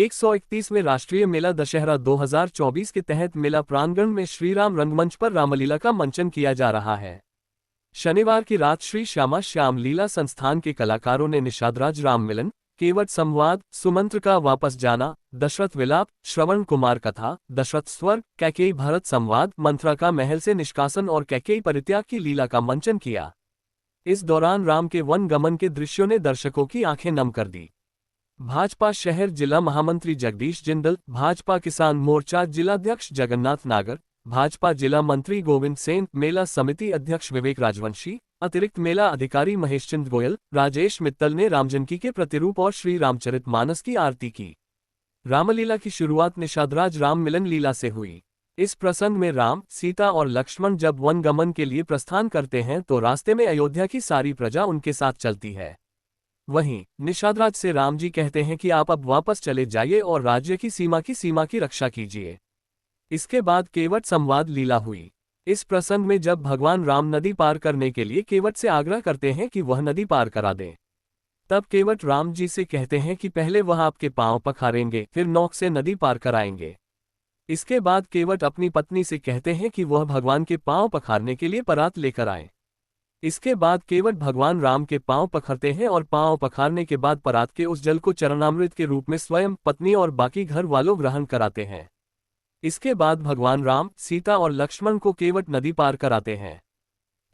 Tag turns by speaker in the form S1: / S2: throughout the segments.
S1: 131वें राष्ट्रीय मेला दशहरा 2024 के तहत मेला प्रांगण में श्रीराम रंगमंच पर रामलीला का मंचन किया जा रहा है। शनिवार की रात श्री श्यामा श्याम लीला संस्थान के कलाकारों ने निषादराज राम मिलन, केवट संवाद, सुमंत्र का वापस जाना, दशरथ विलाप, श्रवण कुमार कथा, दशरथ स्वर, कैकेयी भरत संवाद, मंथरा का महल से निष्कासन और कैकेयी परित्याग की लीला का मंचन किया। इस दौरान राम के वन गमन के दृश्यों ने दर्शकों की आंखें नम कर दी। भाजपा शहर जिला महामंत्री जगदीश जिंदल, भाजपा किसान मोर्चा जिलाध्यक्ष जगन्नाथ नागर, भाजपा जिला मंत्री गोविंद सेन, मेला समिति अध्यक्ष विवेक राजवंशी, अतिरिक्त मेला अधिकारी महेशचंद गोयल, राजेश मित्तल ने रामजनकी के प्रतिरूप और श्री रामचरितमानस की आरती की। रामलीला की शुरुआत निषादराज राम मिलन लीला से हुई। इस प्रसंग में राम, सीता और लक्ष्मण जब वन गमन के लिए प्रस्थान करते हैं तो रास्ते में अयोध्या की सारी प्रजा उनके साथ चलती है। वहीं निषादराज से राम जी कहते हैं कि आप अब वापस चले जाइए और राज्य की सीमा की रक्षा कीजिए। इसके बाद केवट संवाद लीला हुई। इस प्रसंग में जब भगवान राम नदी पार करने के लिए केवट से आग्रह करते हैं कि वह नदी पार करा दे, तब केवट राम जी से कहते हैं कि पहले वह आपके पांव पखारेंगे, फिर नौक से नदी पार कराएंगे। इसके बाद केवट अपनी पत्नी से कहते हैं कि वह भगवान के पांव पखारने के लिए परात लेकर आए। इसके बाद केवट भगवान राम के पांव पखरते हैं और पांव पखारने के बाद परात के उस जल को चरणामृत के रूप में स्वयं, पत्नी और बाकी घर वालों ग्रहण कराते हैं। इसके बाद भगवान राम, सीता और लक्ष्मण को केवट नदी पार कराते हैं।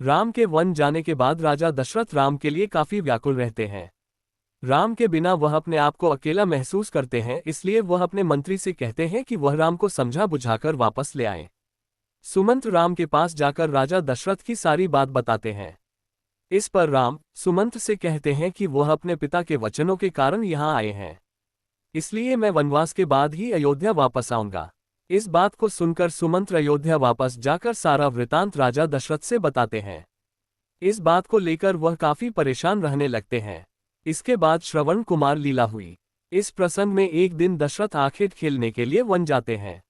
S1: राम के वन जाने के बाद राजा दशरथ राम के लिए काफी व्याकुल रहते हैं। राम के बिना वह अपने आप को अकेला महसूस करते हैं, इसलिए वह अपने मंत्री से कहते हैं कि वह राम को समझा बुझाकर वापस ले आएं। सुमंत्र राम के पास जाकर राजा दशरथ की सारी बात बताते हैं। इस पर राम सुमंत्र से कहते हैं कि वह अपने पिता के वचनों के कारण यहाँ आए हैं, इसलिए मैं वनवास के बाद ही अयोध्या वापस आऊंगा। इस बात को सुनकर सुमंत्र अयोध्या वापस जाकर सारा वृतांत राजा दशरथ से बताते हैं। इस बात को लेकर वह काफी परेशान रहने लगते हैं। इसके बाद श्रवण कुमार लीला हुई। इस प्रसंग में एक दिन दशरथ आखेट खेलने के लिए वन जाते हैं।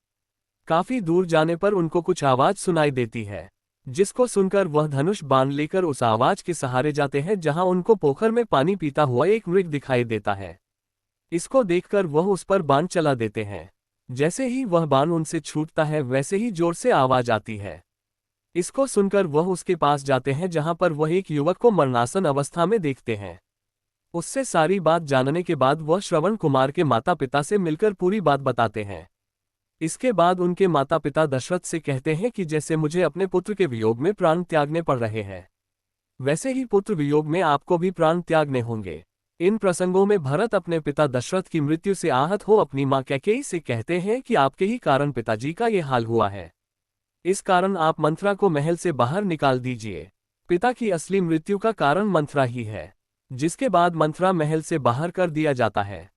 S1: काफी दूर जाने पर उनको कुछ आवाज सुनाई देती है, जिसको सुनकर वह धनुष बाण लेकर उस आवाज के सहारे जाते हैं, जहां उनको पोखर में पानी पीता हुआ एक मृग दिखाई देता है। इसको देखकर वह उस पर बाण चला देते हैं। जैसे ही वह बाण उनसे छूटता है वैसे ही जोर से आवाज आती है। इसको सुनकर वह उसके पास जाते हैं, जहां पर वह एक युवक को मरणासन अवस्था में देखते हैं। उससे सारी बात जानने के बाद वह श्रवण कुमार के माता पिता से मिलकर पूरी बात बताते हैं। इसके बाद उनके माता पिता दशरथ से कहते हैं कि जैसे मुझे अपने पुत्र के वियोग में प्राण त्यागने पड़ रहे हैं, वैसे ही पुत्र वियोग में आपको भी प्राण त्यागने होंगे। इन प्रसंगों में भरत अपने पिता दशरथ की मृत्यु से आहत हो अपनी मां कैकेयी से कहते हैं कि आपके ही कारण पिताजी का ये हाल हुआ है, इस कारण आप मंथरा को महल से बाहर निकाल दीजिए। पिता की असली मृत्यु का कारण मंथरा ही है, जिसके बाद मंथरा महल से बाहर कर दिया जाता है।